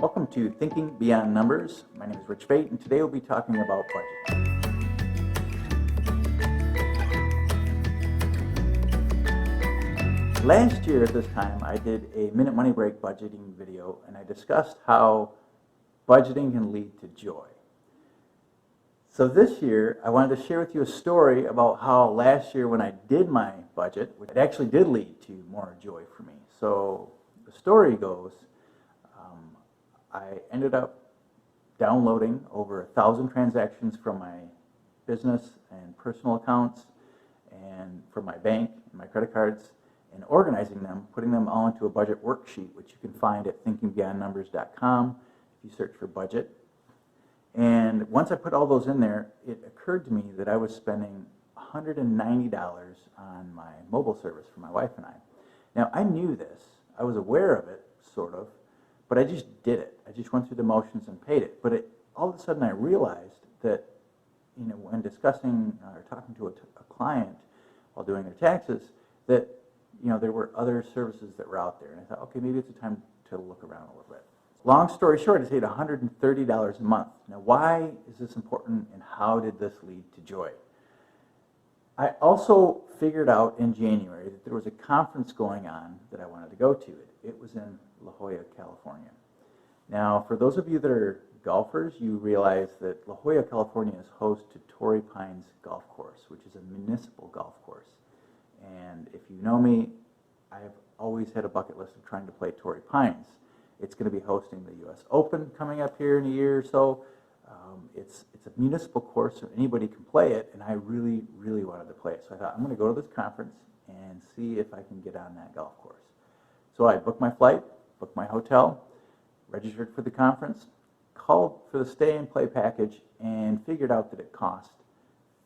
Welcome to Thinking Beyond Numbers. My name is Rich Fate, and today we'll be talking about budget. Last year at this time, I did a Minute Money Break budgeting video, and I discussed how budgeting can lead to joy. So this year, I wanted to share with you a story about how last year when I did my budget, it actually did lead to more joy for me. So the story goes, I ended up downloading over 1,000 transactions from my business and personal accounts and from my bank and my credit cards, and organizing them, putting them all into a budget worksheet, which you can find at thinkingbeyondnumbers.com if you search for budget. And once I put all those in there, it occurred to me that I was spending $190 on my mobile service for my wife and I. Now, I knew this. I was aware of it, sort of, but I just did it. I just went through the motions and paid it. But all of a sudden I realized that, when discussing or talking to a client while doing their taxes, that, there were other services that were out there. And I thought, okay, maybe it's a time to look around a little bit. Long story short, I paid $130 a month. Now, why is this important, and how did this lead to joy? I also figured out in January that there was a conference going on that I wanted to go to. It was in La Jolla, California. Now, for those of you that are golfers, you realize that La Jolla, California is host to Torrey Golf Course, which is a municipal golf course. And if you know me, I've always had a bucket list of trying to play Torrey Pines. It's going to be hosting the U.S. Open coming up here in a year or so. It's a municipal course, so anybody can play it, and I really, really wanted to play it. So I thought, I'm going to go to this conference and see if I can get on that golf course. So I booked my flight, booked my hotel, registered for the conference, called for the stay and play package, and figured out that it cost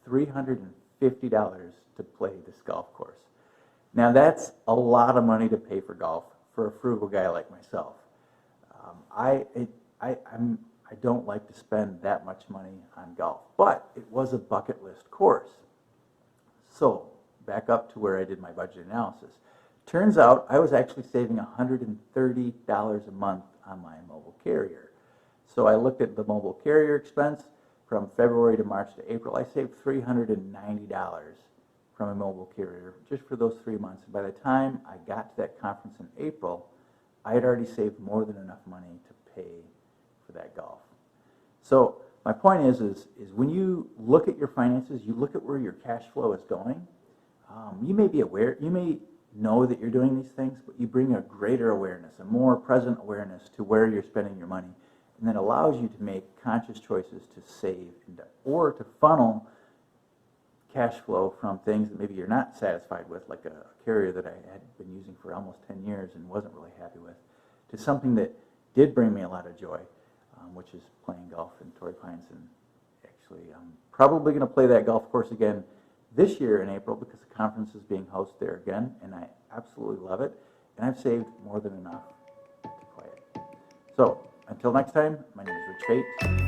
$350 to play this golf course. Now, that's a lot of money to pay for golf for a frugal guy like myself. I don't like to spend that much money on golf, but it was a bucket list course. So back up to where I did my budget analysis. Turns out I was actually saving $130 a month on my mobile carrier. So I looked at the mobile carrier expense from February to March to April. I saved $390 from a mobile carrier just for those 3 months. And by the time I got to that conference in April, I had already saved more than enough money to pay for that golf. So my point is when you look at your finances, you look at where your cash flow is going, you may be aware, you may know that you're doing these things, but you bring a greater awareness, a more present awareness to where you're spending your money, and that allows you to make conscious choices to save or to funnel cash flow from things that maybe you're not satisfied with, like a carrier that I had been using for almost 10 years and wasn't really happy with, to something that did bring me a lot of joy, which is playing golf in Torrey Pines. And actually, I'm probably going to play that golf course again this year in April because the conference is being hosted there again, and I absolutely love it, and I've saved more than enough to play it. So until next time, my name is Rich Fate.